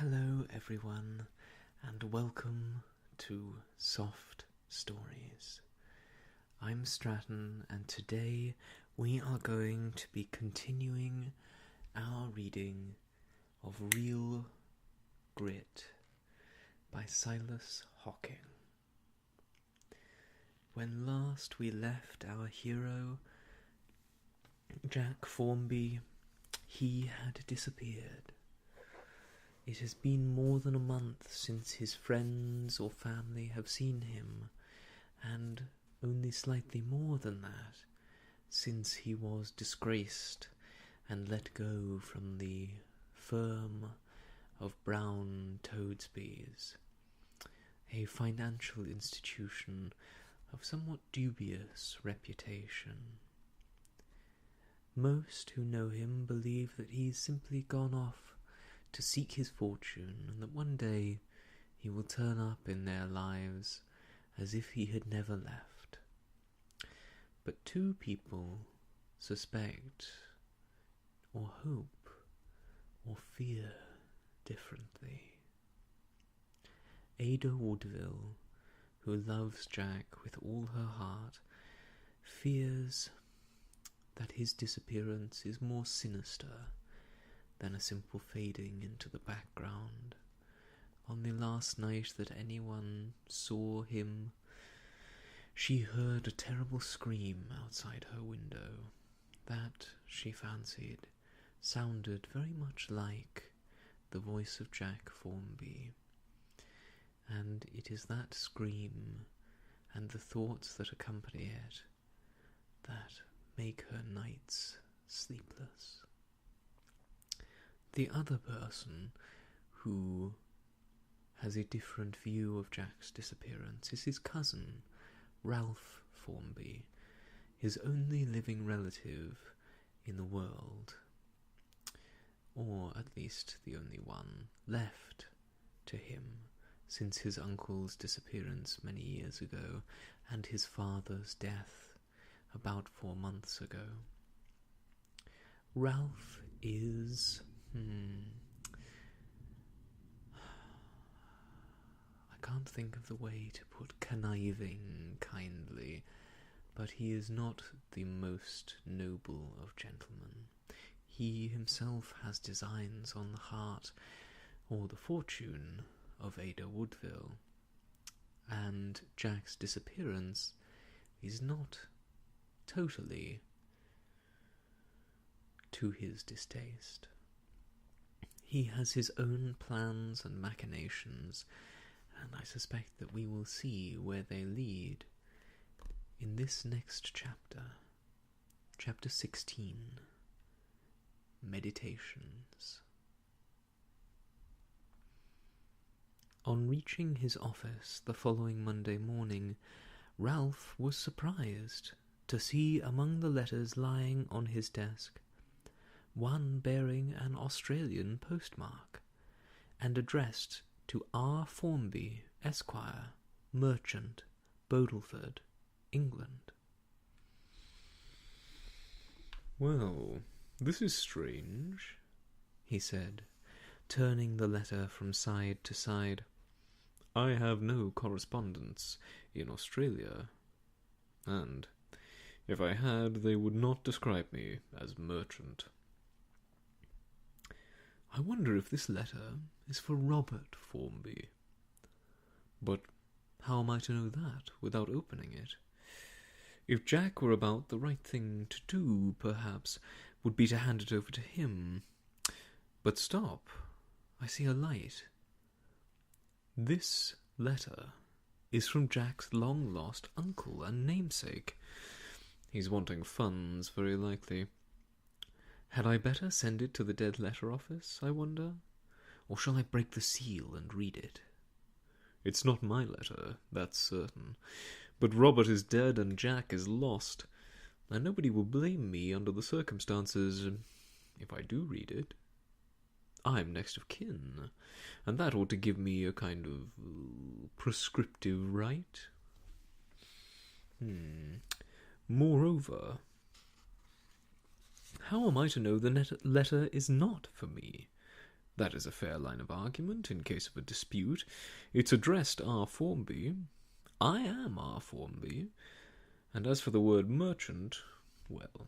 Hello everyone, and welcome to Soft Stories. I'm Stratton, and today we are going to be continuing our reading of Real Grit by Silas Hocking. When last we left our hero, Jack Formby, he had disappeared. It has been more than a month since his friends or family have seen him, and only slightly more than that since he was disgraced and let go from the firm of Brown Toadsbees, a financial institution of somewhat dubious reputation. Most who know him believe that he's simply gone off to seek his fortune, and that one day he will turn up in their lives as if he had never left. But two people suspect, or hope, or fear differently. Ada Woodville, who loves Jack with all her heart, fears that his disappearance is more sinister than a simple fading into the background. On the last night that anyone saw him, she heard a terrible scream outside her window that, she fancied, sounded very much like the voice of Jack Formby. And it is that scream and the thoughts that accompany it that make her nights sleepless. The other person who has a different view of Jack's disappearance is his cousin, Ralph Formby, his only living relative in the world, or at least the only one left to him since his uncle's disappearance many years ago and his father's death about 4 months ago. Ralph is I can't think of the way to put conniving kindly, but he is not the most noble of gentlemen. He himself has designs on the heart or the fortune of Ada Woodville, and Jack's disappearance is not totally to his distaste. He has his own plans and machinations, and I suspect that we will see where they lead in this next chapter, chapter 16, Meditations. On reaching his office the following Monday morning, Ralph was surprised to see among the letters lying on his desk one bearing an Australian postmark, and addressed to R. Formby, Esquire, Merchant, Bodelford, England. "Well, this is strange," he said, turning the letter from side to side. "I have no correspondents in Australia, and if I had, they would not describe me as merchant. I wonder if this letter is for Robert Formby. But how am I to know that without opening it? If Jack were about, the right thing to do, perhaps, would be to hand it over to him. But stop, I see a light. This letter is from Jack's long-lost uncle and namesake. He's wanting funds, very likely. Had I better send it to the dead letter office, I wonder? Or shall I break the seal and read it? It's not my letter, that's certain. But Robert is dead and Jack is lost, and nobody will blame me under the circumstances if I do read it. I'm next of kin, and that ought to give me a kind of prescriptive right. Moreover, how am I to know the letter is not for me? That is a fair line of argument in case of a dispute. It's addressed R. Formby. I am R. Formby. And as for the word merchant, well,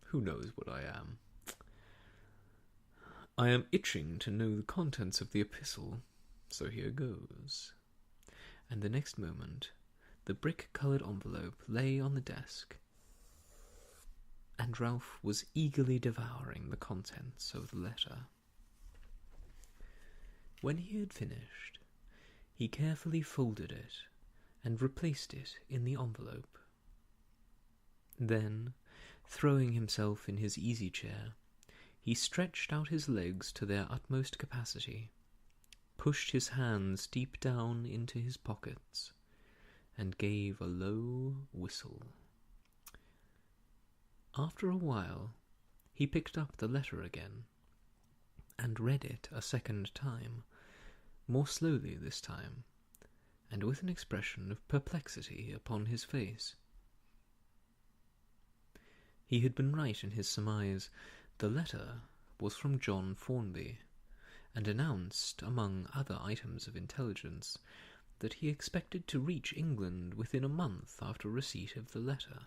who knows what I am? I am itching to know the contents of the epistle, so here goes. And the next moment, the brick-coloured envelope lay on the desk, and Ralph was eagerly devouring the contents of the letter. When he had finished, he carefully folded it and replaced it in the envelope. Then, throwing himself in his easy-chair, he stretched out his legs to their utmost capacity, pushed his hands deep down into his pockets, and gave a low whistle. After a while, he picked up the letter again, and read it a second time, more slowly this time, and with an expression of perplexity upon his face. He had been right in his surmise. The letter was from John Formby, and announced, among other items of intelligence, that he expected to reach England within a month after receipt of the letter.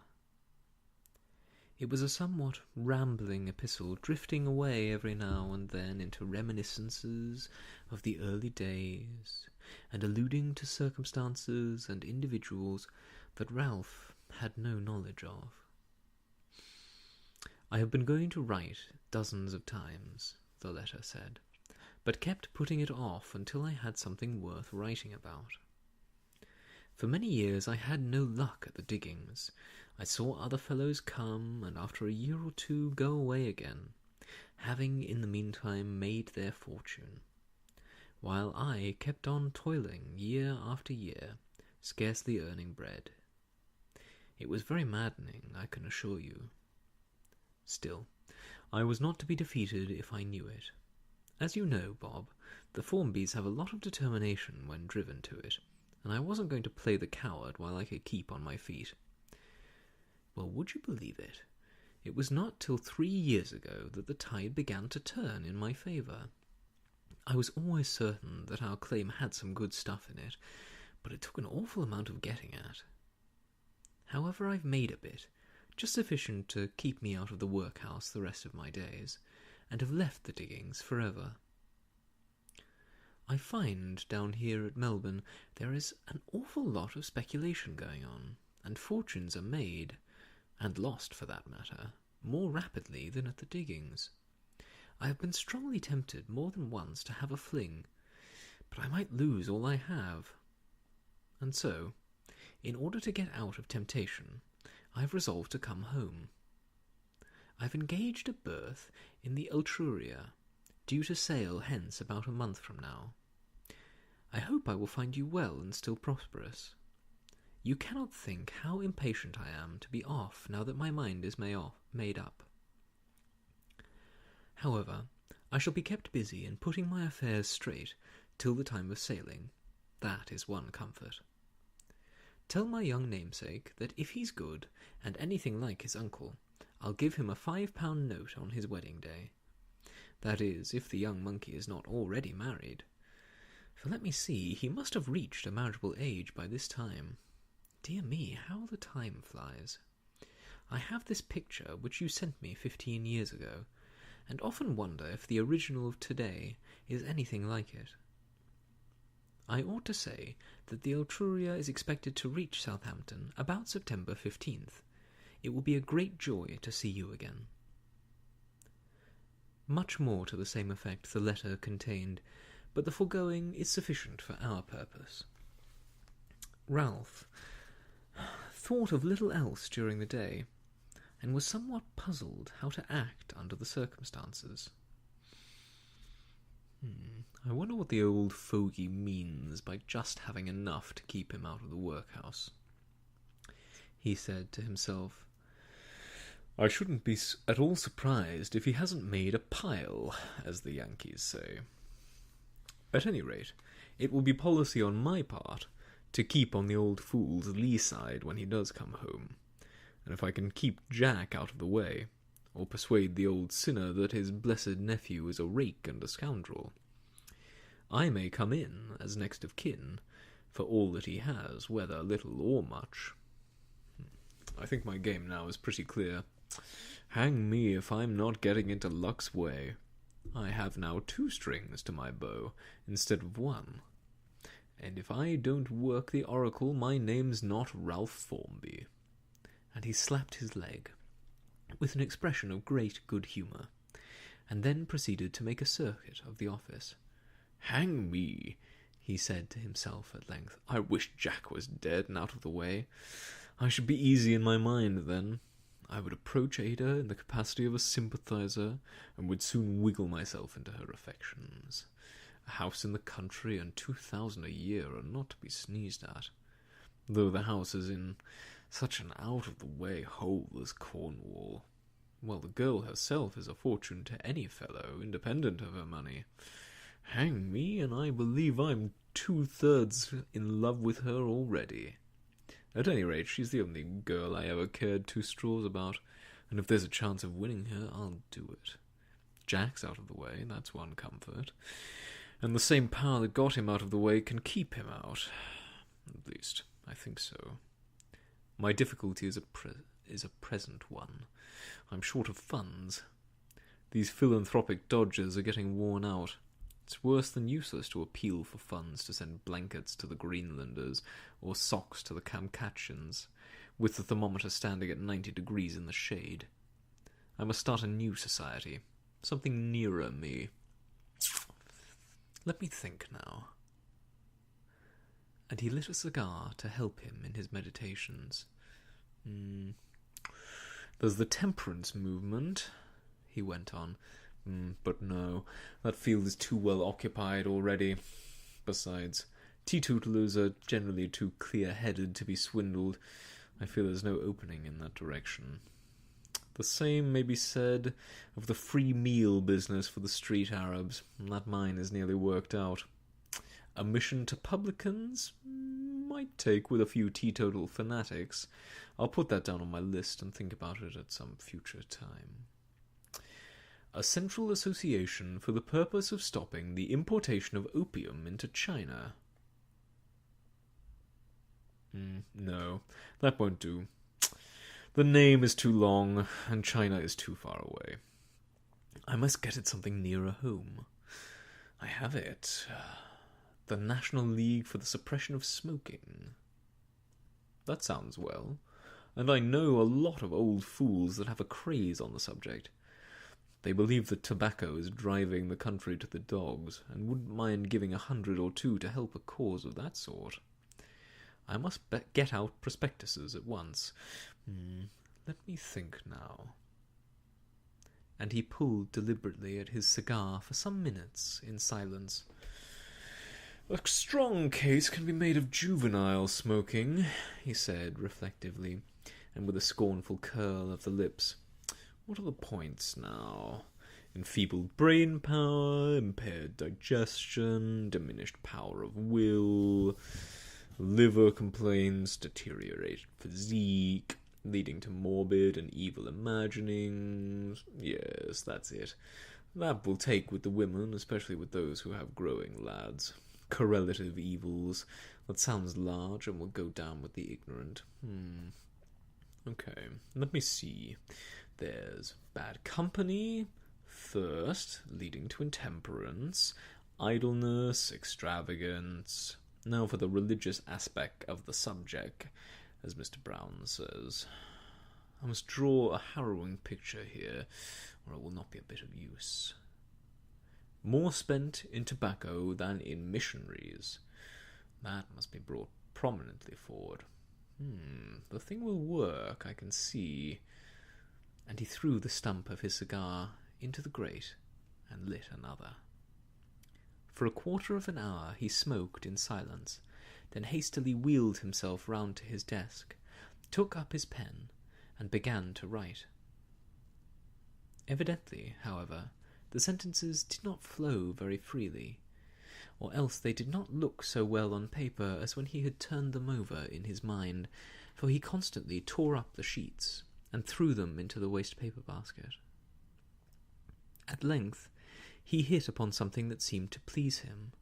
It was a somewhat rambling epistle, drifting away every now and then into reminiscences of the early days, and alluding to circumstances and individuals that Ralph had no knowledge of. "I have been going to write dozens of times," the letter said, "but kept putting it off until I had something worth writing about. For many years I had no luck at the diggings. I saw other fellows come, and after a year or two go away again, having in the meantime made their fortune, while I kept on toiling year after year, scarcely earning bread. It was very maddening, I can assure you. Still, I was not to be defeated if I knew it. As you know, Bob, the Formbys have a lot of determination when driven to it, and I wasn't going to play the coward while I could keep on my feet. Well, would you believe it? It was not till 3 years ago that the tide began to turn in my favour. I was always certain that our claim had some good stuff in it, but it took an awful amount of getting at. However, I've made a bit, just sufficient to keep me out of the workhouse the rest of my days, and have left the diggings forever. I find down here at Melbourne there is an awful lot of speculation going on, and fortunes are made, and lost for that matter, more rapidly than at the diggings. I have been strongly tempted more than once to have a fling, but I might lose all I have. And so, in order to get out of temptation, I have resolved to come home. I've engaged a berth in the Etruria, due to sail hence about a month from now. I hope I will find you well and still prosperous. You cannot think how impatient I am to be off now that my mind is made up. However, I shall be kept busy in putting my affairs straight till the time of sailing. That is one comfort. Tell my young namesake that if he's good, and anything like his uncle, I'll give him a £5 note on his wedding day. That is, if the young monkey is not already married. For let me see, he must have reached a marriageable age by this time. Dear me, how the time flies. I have this picture which you sent me 15 years ago, and often wonder if the original of today is anything like it. I ought to say that the Etruria is expected to reach Southampton about September 15th. It will be a great joy to see you again. Much more to the same effect the letter contained, but the foregoing is sufficient for our purpose. Ralph thought of little else during the day, and was somewhat puzzled how to act under the circumstances. I wonder what the old fogey means by just having enough to keep him out of the workhouse, he said to himself. I shouldn't be at all surprised if he hasn't made a pile, as the Yankees say. At any rate, it will be policy on my part to keep on the old fool's lee side when he does come home, and if I can keep Jack out of the way, or persuade the old sinner that his blessed nephew is a rake and a scoundrel. I may come in as next of kin, for all that he has, whether little or much. I think my game now is pretty clear. Hang me if I'm not getting into luck's way. I have now 2 strings to my bow instead of 1. And if I don't work the oracle, my name's not Ralph Formby. And he slapped his leg, with an expression of great good humour, and then proceeded to make a circuit of the office. Hang me, he said to himself at length. I wish Jack was dead and out of the way. I should be easy in my mind then. I would approach Ada in the capacity of a sympathizer, and would soon wiggle myself into her affections. A house in the country and 2,000 a year are not to be sneezed at, though the house is in such an out-of-the-way hole as Cornwall. Well, the girl herself is a fortune to any fellow, independent of her money. Hang me, and I believe I'm 2/3 in love with her already. At any rate, she's the only girl I ever cared 2 straws about, and if there's a chance of winning her, I'll do it. Jack's out of the way, that's one comfort, and the same power that got him out of the way can keep him out. At least, I think so. My difficulty is a present one. I'm short of funds. These philanthropic dodgers are getting worn out. It's worse than useless to appeal for funds to send blankets to the Greenlanders or socks to the Kamkatchans, with the thermometer standing at 90 degrees in the shade. I must start a new society, something nearer me. Let me think now. And he lit a cigar to help him in his meditations. There's the temperance movement, he went on. But no, that field is too well occupied already. Besides, teetotalers are generally too clear-headed to be swindled. I feel there's no opening in that direction. The same may be said of the free meal business for the street Arabs. That mine is nearly worked out. A mission to publicans might take with a few teetotal fanatics. I'll put that down on my list and think about it at some future time. A central association for the purpose of stopping the importation of opium into China. No, that won't do. The name is too long, and China is too far away. I must get it something nearer home. I have it. The National League for the Suppression of Smoking. That sounds well, and I know a lot of old fools that have a craze on the subject. They believe that tobacco is driving the country to the dogs, and wouldn't mind giving 100 or 2 to help a cause of that sort. I must get out prospectuses at once. Let me think now. And he pulled deliberately at his cigar for some minutes in silence. A strong case can be made of juvenile smoking, he said reflectively, and with a scornful curl of the lips. What are the points now? Enfeebled brain power, impaired digestion, diminished power of will, liver complaints, deteriorated physique, leading to morbid and evil imaginings. Yes, that's it. That will take with the women, especially with those who have growing lads. Correlative evils. That sounds large and will go down with the ignorant. Okay, let me see. There's bad company, thirst, leading to intemperance, idleness, extravagance. Now for the religious aspect of the subject, as Mr. Brown says. I must draw a harrowing picture here, or it will not be a bit of use. More spent in tobacco than in missionaries. That must be brought prominently forward. The thing will work, I can see. And he threw the stump of his cigar into the grate and lit another. For a quarter of an hour he smoked in silence, then hastily wheeled himself round to his desk, took up his pen, and began to write. Evidently, however, the sentences did not flow very freely, or else they did not look so well on paper as when he had turned them over in his mind, for he constantly tore up the sheets, and threw them into the waste paper basket. At length, he hit upon something that seemed to please him,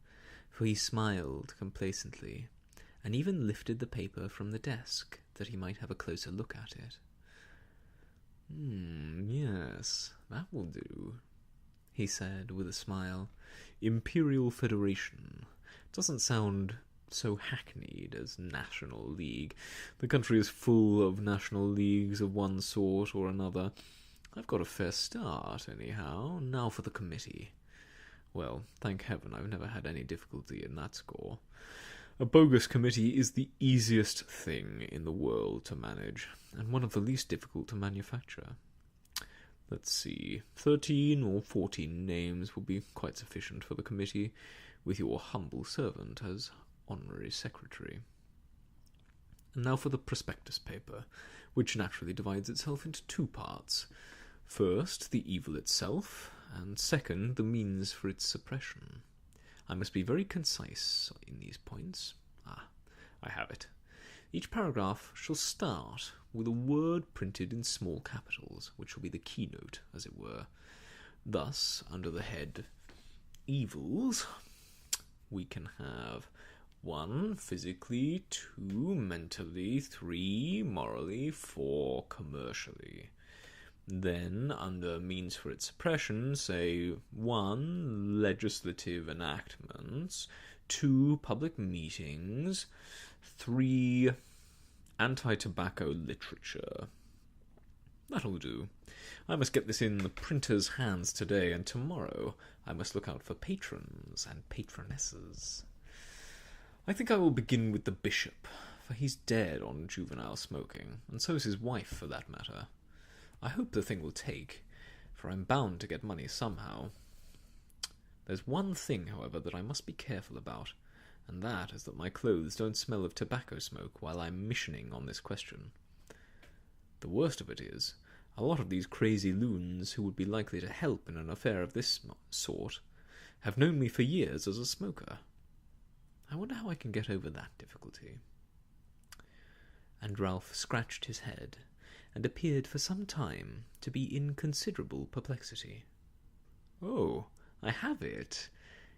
for he smiled complacently, and even lifted the paper from the desk that he might have a closer look at it. Yes, that will do," he said with a smile. "Imperial Federation. Doesn't sound so hackneyed as National League. The country is full of National Leagues of one sort or another. I've got a fair start, anyhow. Now for the committee. Well, thank heaven I've never had any difficulty in that score. A bogus committee is the easiest thing in the world to manage, and one of the least difficult to manufacture. Let's see, 13 or 14 names will be quite sufficient for the committee, with your humble servant as honorary secretary. And now for the prospectus paper, which naturally divides itself into two parts. First, the evil itself, and second, the means for its suppression. I must be very concise in these points. I have it. Each paragraph shall start with a word printed in small capitals, which shall be the keynote, as it were. Thus, under the head evils, we can have 1. Physically, 2. Mentally, 3. Morally, 4. Commercially. Then, under means for its suppression, say 1. Legislative enactments, 2. Public meetings, 3. Anti-tobacco literature. That'll do. I must get this in the printer's hands today, and tomorrow I must look out for patrons and patronesses. I think I will begin with the bishop, for he's dead on juvenile smoking, and so's his wife, for that matter. I hope the thing will take, for I'm bound to get money somehow. There's one thing, however, that I must be careful about, and that is that my clothes don't smell of tobacco smoke while I'm missioning on this question. The worst of it is, a lot of these crazy loons who would be likely to help in an affair of this sort have known me for years as a smoker. I wonder how I can get over that difficulty. And Ralph scratched his head, and appeared for some time to be in considerable perplexity. "Oh, I have it,"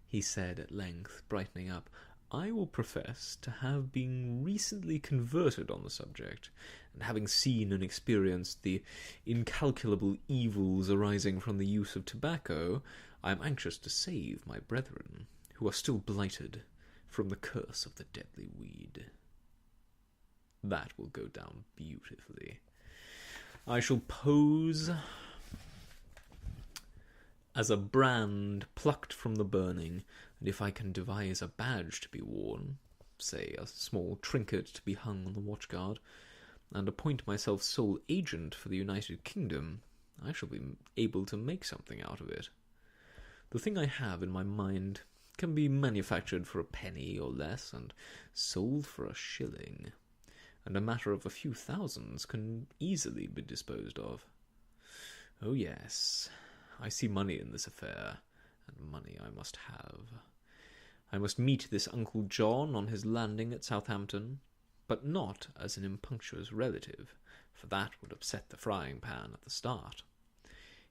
he said at length, brightening up. "I will profess to have been recently converted on the subject, and having seen and experienced the incalculable evils arising from the use of tobacco, I am anxious to save my brethren, who are still blighted, from the curse of the deadly weed." That will go down beautifully. I shall pose as a brand plucked from the burning, and if I can devise a badge to be worn, say a small trinket to be hung on the watchguard, and appoint myself sole agent for the United Kingdom, I shall be able to make something out of it. The thing I have in my mind can be manufactured for a penny or less, and sold for a shilling, and a matter of a few thousands can easily be disposed of. Oh yes, I see money in this affair, and money I must have. I must meet this Uncle John on his landing at Southampton, but not as an impunctuous relative, for that would upset the frying pan at the start.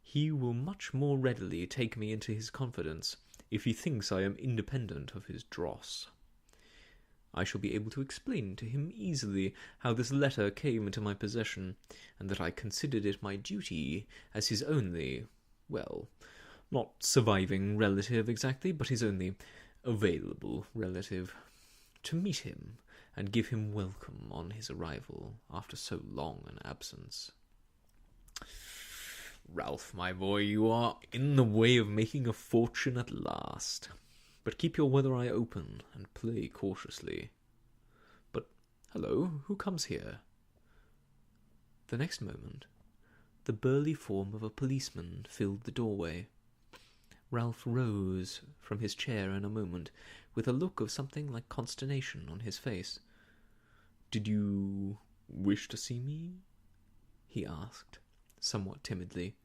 He will much more readily take me into his confidence if he thinks I am independent of his dross. I shall be able to explain to him easily how this letter came into my possession, and that I considered it my duty, as his only, well, not surviving relative exactly, but his only available relative, to meet him and give him welcome on his arrival after so long an absence. Ralph, my boy, you are in the way of making a fortune at last. But keep your weather eye open, and play cautiously. But, hello, who comes here? The next moment, the burly form of a policeman filled the doorway. Ralph rose from his chair in a moment, with a look of something like consternation on his face. "Did you wish to see me?" he asked, somewhat timidly.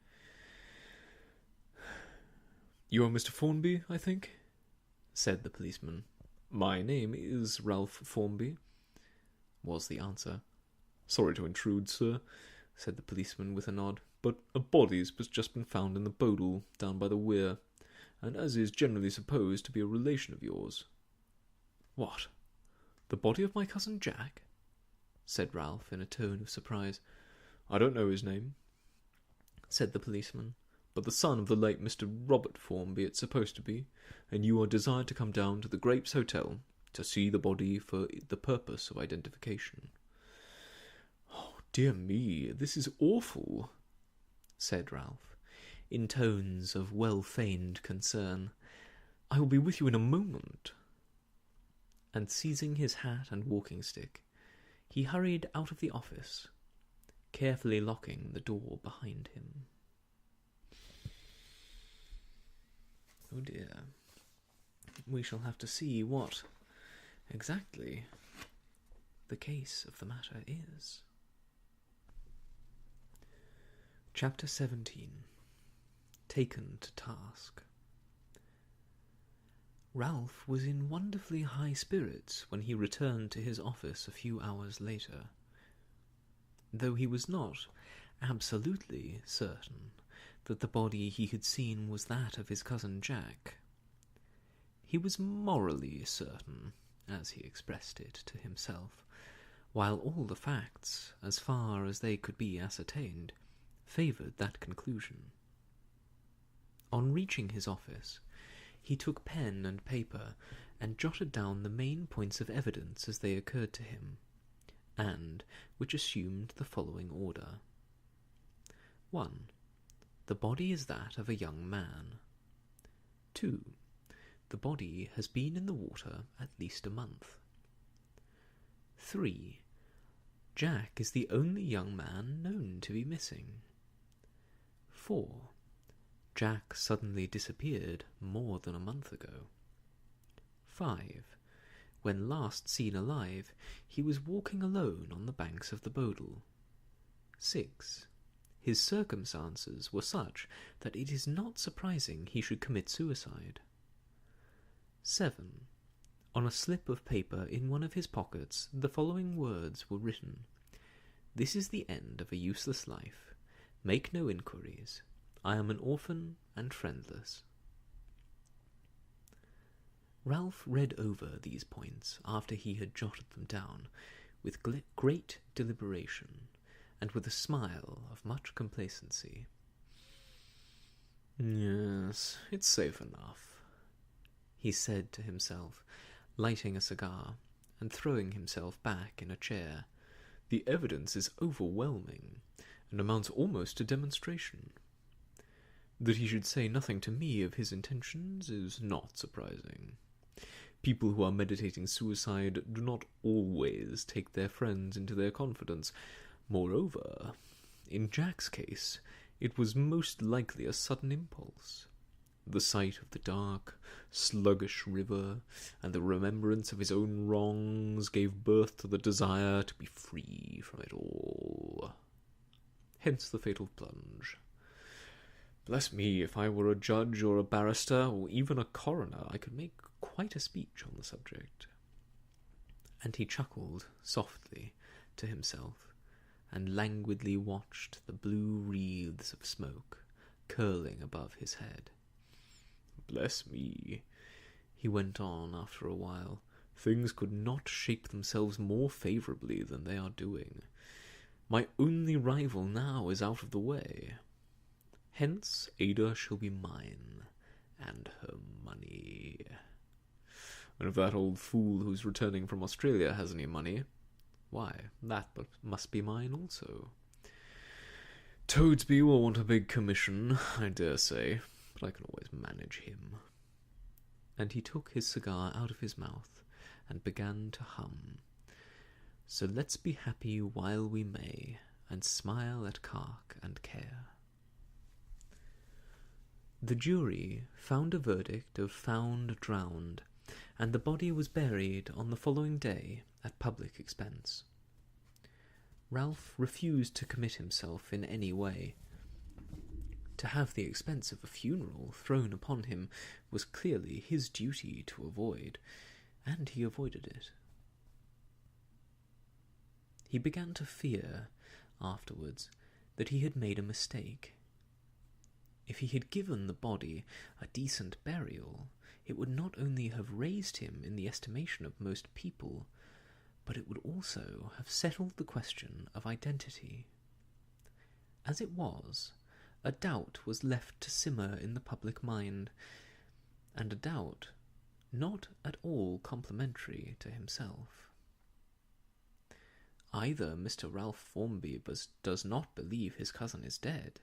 "You are Mr. Formby, I think?" said the policeman. "My name is Ralph Formby," was the answer. "Sorry to intrude, sir. said the policeman with a nod. "But a body's just been found in the Bodle, down by the weir, and as is generally supposed to be a relation of yours." "What? The body of my cousin Jack?" said Ralph in a tone of surprise. "I don't know his name," said the policeman, "but the son of the late Mr. Robert Formby it's supposed to be, and you are desired to come down to the Grapes Hotel to see the body for the purpose of identification." "Oh, dear me, this is awful," said Ralph, in tones of well-feigned concern. "I will be with you in a moment." And seizing his hat and walking-stick, he hurried out of the office, carefully locking the door behind him. Oh dear. We shall have to see what exactly the case of the matter is. Chapter 17. Taken to Task. Ralph was in wonderfully high spirits when he returned to his office a few hours later. Though he was not absolutely certain that the body he had seen was that of his cousin Jack, he was morally certain, as he expressed it to himself, while all the facts, as far as they could be ascertained, favoured that conclusion. On reaching his office, he took pen and paper and jotted down the main points of evidence as they occurred to him, and which assumed the following order. 1. The body is that of a young man. 2. The body has been in the water at least a month. 3. Jack is the only young man known to be missing. 4. Jack suddenly disappeared more than a month ago. 5. When last seen alive, he was walking alone on the banks of the Bodle. 6. His circumstances were such that it is not surprising he should commit suicide. 7. On a slip of paper in one of his pockets, the following words were written: "This is the end of a useless life. Make no inquiries. I am an orphan and friendless." Ralph read over these points after he had jotted them down, with great deliberation, and with a smile of much complacency. "Yes, it's safe enough," he said to himself, lighting a cigar, and throwing himself back in a chair. "The evidence is overwhelming, and amounts almost to demonstration. That he should say nothing to me of his intentions is not surprising. People who are meditating suicide do not always take their friends into their confidence. Moreover, in Jack's case, it was most likely a sudden impulse. The sight of the dark, sluggish river, and the remembrance of his own wrongs gave birth to the desire to be free from it all. Hence the fatal plunge. Bless me, if I were a judge or a barrister, or even a coroner, I could make quite a speech on the subject." And he chuckled softly to himself, and languidly watched the blue wreaths of smoke curling above his head. "Bless me," he went on after a while, "things could not shape themselves more favourably than they are doing. My only rival now is out of the way. Hence Ada shall be mine, and her money. And if that old fool who's returning from Australia has any money, why, that must be mine also. Toadsby will want a big commission, I dare say, but I can always manage him." And he took his cigar out of his mouth and began to hum, "So let's be happy while we may, and smile at cark and care." The jury found a verdict of found drowned, and the body was buried on the following day at public expense. Ralph refused to commit himself in any way. To have the expense of a funeral thrown upon him was clearly his duty to avoid, and he avoided it. He began to fear, afterwards, that he had made a mistake. If he had given the body a decent burial, it would not only have raised him in the estimation of most people, but it would also have settled the question of identity. As it was, a doubt was left to simmer in the public mind, and a doubt not at all complimentary to himself. Either Mr. Ralph Formby does not believe his cousin is dead,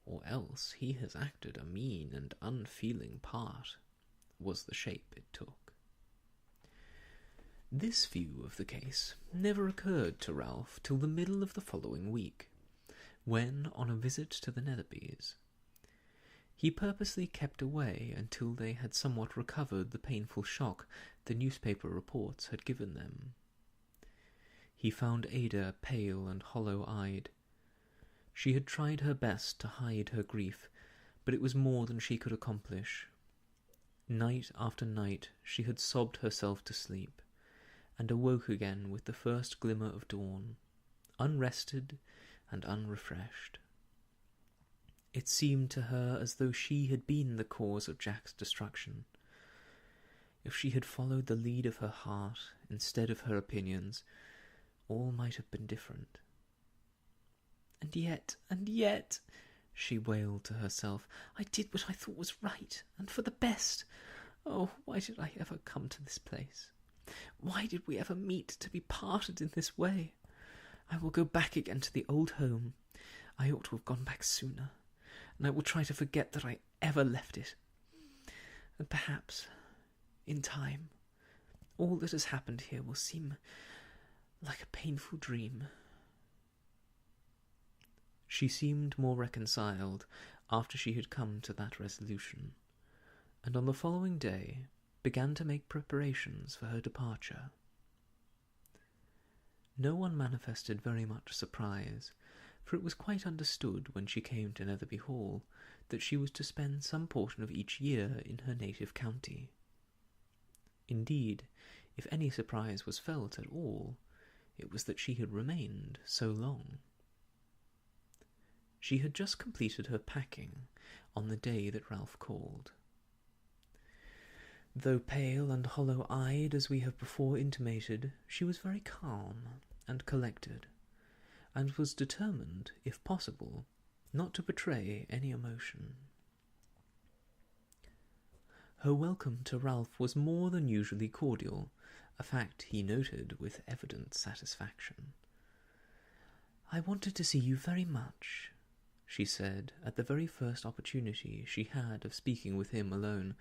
or else he has acted a mean and unfeeling part, was the shape it took. This view of the case never occurred to Ralph till the middle of the following week, when on a visit to the Netherbys. He purposely kept away until they had somewhat recovered the painful shock the newspaper reports had given them. He found Ada pale and hollow-eyed. She had tried her best to hide her grief, but it was more than she could accomplish. Night after night she had sobbed herself to sleep, and awoke again with the first glimmer of dawn, unrested and unrefreshed. It seemed to her as though she had been the cause of Jack's destruction. If she had followed the lead of her heart instead of her opinions, all might have been different. And yet, she wailed to herself, I did what I thought was right, and for the best. Oh, why did I ever come to this place? Why did we ever meet to be parted in this way? I will go back again to the old home. I ought to have gone back sooner, and I will try to forget that I ever left it. And perhaps, in time, all that has happened here will seem like a painful dream. She seemed more reconciled after she had come to that resolution, and on the following day began to make preparations for her departure. No one manifested very much surprise, for it was quite understood when she came to Netherby Hall that she was to spend some portion of each year in her native county. Indeed, if any surprise was felt at all, it was that she had remained so long. She had just completed her packing on the day that Ralph called. Though pale and hollow-eyed, as we have before intimated, she was very calm and collected, and was determined, if possible, not to betray any emotion. Her welcome to Ralph was more than usually cordial, a fact he noted with evident satisfaction. I wanted to see you very much, she said, at the very first opportunity she had of speaking with him alone.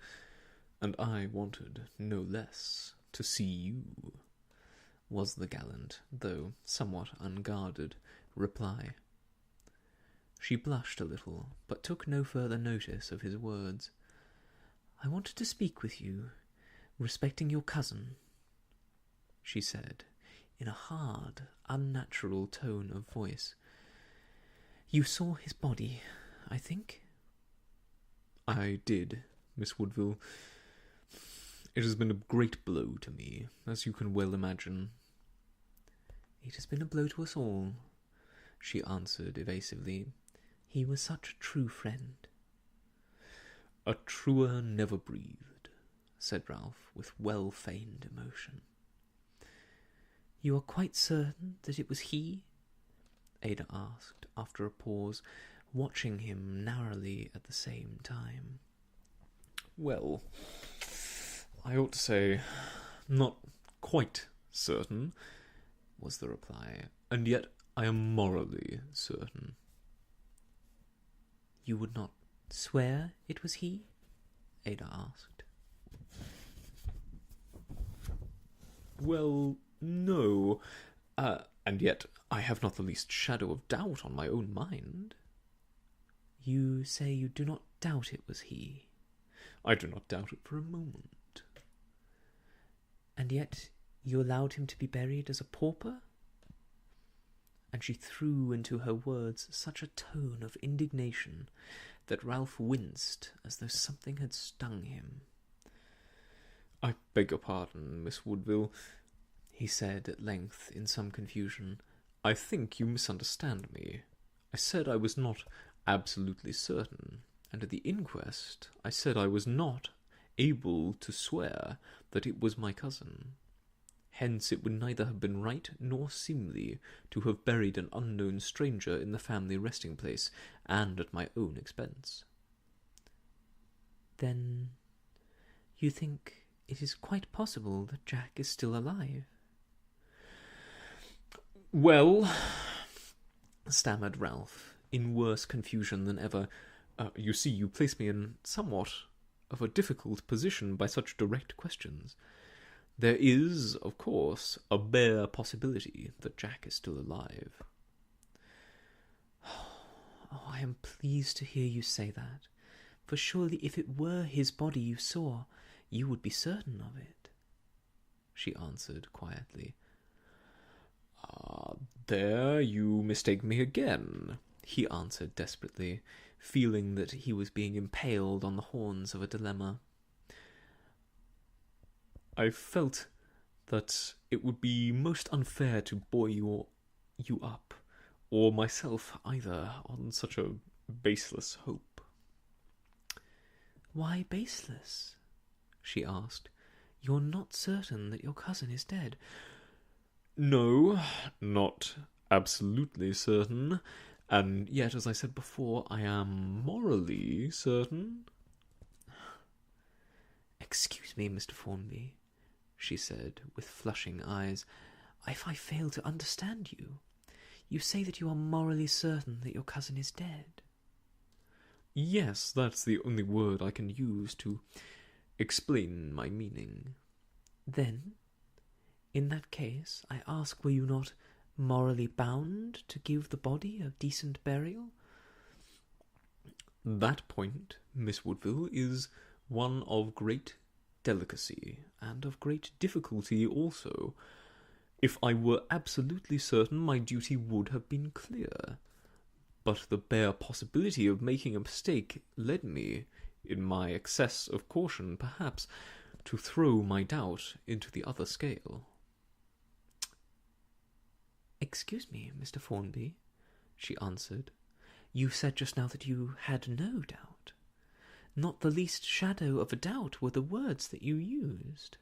And I wanted no less to see you, was the gallant, though somewhat unguarded, reply. She blushed a little, but took no further notice of his words. I wanted to speak with you, respecting your cousin, she said, in a hard, unnatural tone of voice. You saw his body, I think? I did, Miss Woodville. It has been a great blow to me, as you can well imagine. It has been a blow to us all, she answered evasively. He was such a true friend. A truer never breathed, said Ralph, with well-feigned emotion. You are quite certain that it was he? Ada asked, after a pause, watching him narrowly at the same time. Well, I ought to say, not quite certain, was the reply, and yet I am morally certain. You would not swear it was he? Ada asked. Well, no, and yet I have not the least shadow of doubt on my own mind. You say you do not doubt it was he? I do not doubt it for a moment. And yet you allowed him to be buried as a pauper? And she threw into her words such a tone of indignation that Ralph winced as though something had stung him. I beg your pardon, Miss Woodville, he said at length in some confusion. I think you misunderstand me. I said I was not absolutely certain, and at the inquest I said I was not able to swear that it was my cousin. Hence it would neither have been right nor seemly to have buried an unknown stranger in the family resting-place, and at my own expense. Then you think it is quite possible that Jack is still alive? Well, stammered Ralph, in worse confusion than ever. You see, you place me in somewhat of a difficult position by such direct questions. There is, of course, a bare possibility that Jack is still alive. Oh, I am pleased to hear you say that, for surely if it were his body you saw, you would be certain of it, she answered quietly. There you mistake me again, he answered desperately, feeling that he was being impaled on the horns of a dilemma. I felt that it would be most unfair to buoy you up, or myself either, on such a baseless hope. Why baseless? She asked. You're not certain that your cousin is dead? No, not absolutely certain, and yet, as I said before, I am morally certain. Excuse me, Mr. Formby, she said, with flushing eyes, if I fail to understand you. You say that you are morally certain that your cousin is dead. Yes, that's the only word I can use to explain my meaning. Then, in that case, I ask, were you not morally bound to give the body a decent burial? That point, Miss Woodville, is one of great delicacy, and of great difficulty also. If I were absolutely certain, my duty would have been clear. But the bare possibility of making a mistake led me, in my excess of caution perhaps, to throw my doubt into the other scale. Excuse me, Mr. Formby, she answered. You said just now that you had no doubt. Not the least shadow of a doubt were the words that you used.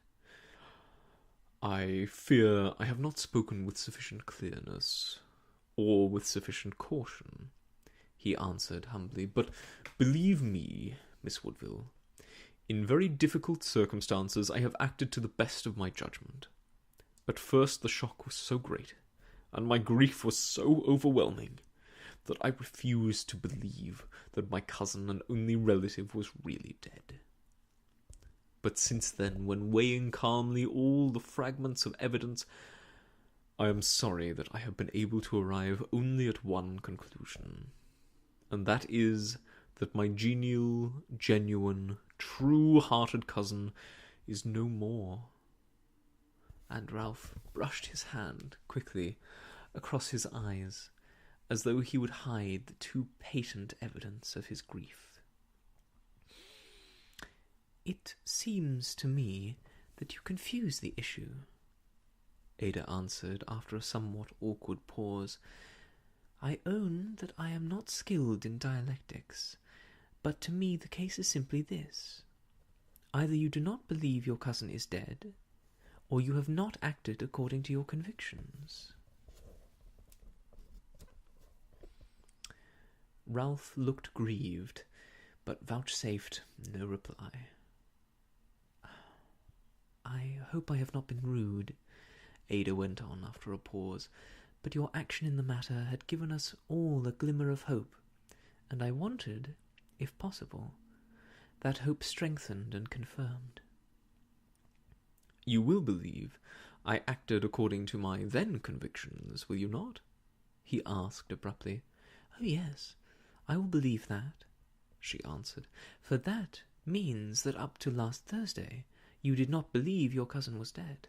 I fear I have not spoken with sufficient clearness, or with sufficient caution, he answered humbly. But believe me, Miss Woodville, in very difficult circumstances I have acted to the best of my judgment. At first the shock was so great, and my grief was so overwhelming, that I refused to believe that my cousin and only relative was really dead. But since then, when weighing calmly all the fragments of evidence, I am sorry that I have been able to arrive only at one conclusion, and that is that my genial, genuine, true-hearted cousin is no more. And Ralph brushed his hand quickly across his eyes, as though he would hide the too patent evidence of his grief. It seems to me that you confuse the issue, Ada answered after a somewhat awkward pause. I own that I am not skilled in dialectics, but to me the case is simply this. Either you do not believe your cousin is dead, or you have not acted according to your convictions. Ralph looked grieved, but vouchsafed no reply. I hope I have not been rude, Ada went on after a pause, but your action in the matter had given us all a glimmer of hope, and I wanted, if possible, that hope strengthened and confirmed. You will believe I acted according to my then convictions, will you not? He asked abruptly. Oh, yes, I will believe that, she answered, for that means that up to last Thursday you did not believe your cousin was dead.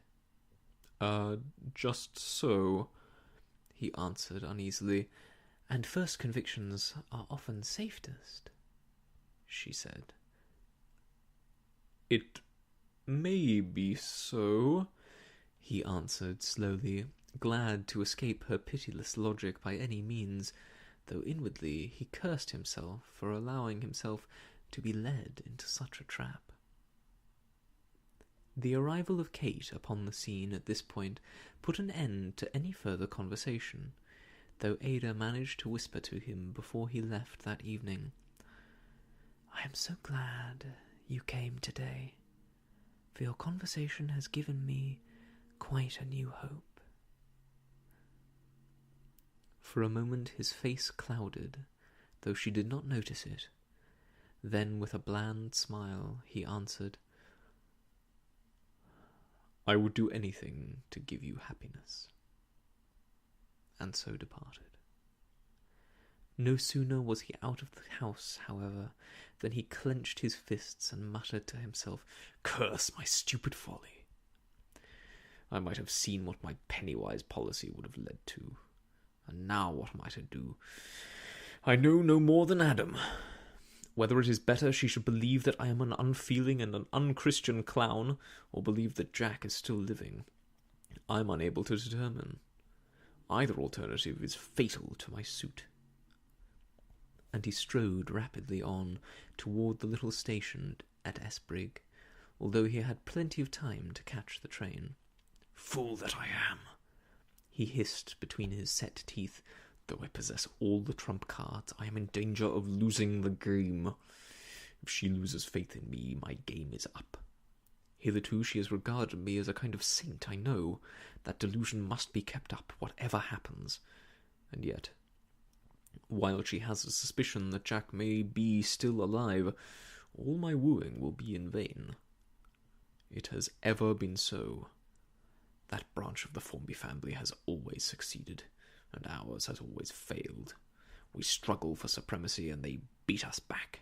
Just so, he answered uneasily. And first convictions are often safest, she said. It may be so, he answered slowly, glad to escape her pitiless logic by any means, though inwardly he cursed himself for allowing himself to be led into such a trap. The arrival of Kate upon the scene at this point put an end to any further conversation, though Ada managed to whisper to him before he left that evening, "I am so glad you came today, for your conversation has given me quite a new hope." For a moment his face clouded, though she did not notice it. Then, with a bland smile, he answered, "I would do anything to give you happiness," and so departed. No sooner was he out of the house, however, than he clenched his fists and muttered to himself, "Curse my stupid folly! I might have seen what my penny-wise policy would have led to. And now what am I to do? I know no more than Adam. Whether it is better she should believe that I am an unfeeling and an unchristian clown, or believe that Jack is still living, I am unable to determine. Either alternative is fatal to my suit." And he strode rapidly on toward the little station at Esbrig, although he had plenty of time to catch the train. "Fool that I am!" he hissed between his set teeth. "Though I possess all the trump cards, I am in danger of losing the game. If she loses faith in me, my game is up. Hitherto she has regarded me as a kind of saint, I know. That delusion must be kept up, whatever happens. And yet, while she has a suspicion that Jack may be still alive, all my wooing will be in vain. It has ever been so. That branch of the Formby family has always succeeded, and ours has always failed. We struggle for supremacy, and they beat us back.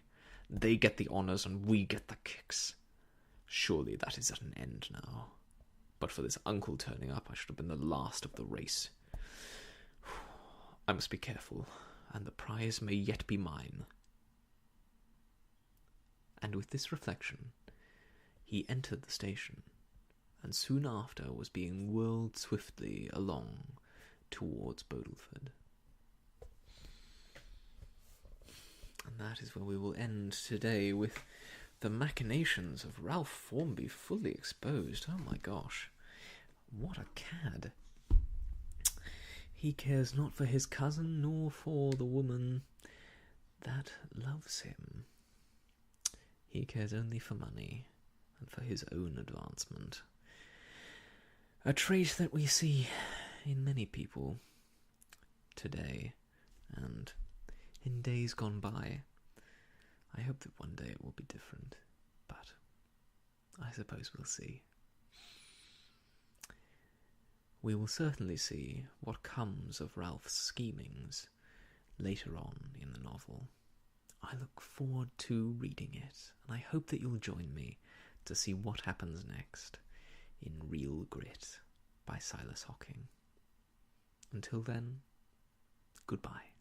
They get the honours, and we get the kicks. Surely that is at an end now. But for this uncle turning up, I should have been the last of the race. I must be careful, and the prize may yet be mine." And with this reflection, he entered the station, and soon after was being whirled swiftly along towards Bodelford. And that is where we will end today, with the machinations of Ralph Formby fully exposed. Oh my gosh, what a cad. He cares not for his cousin, nor for the woman that loves him. He cares only for money, and for his own advancement. A trait that we see in many people today, and in days gone by. I hope that one day it will be different, but I suppose we'll see. We will certainly see what comes of Ralph's schemings later on in the novel. I look forward to reading it, and I hope that you'll join me to see what happens next in Real Grit by Silas Hocking. Until then, goodbye.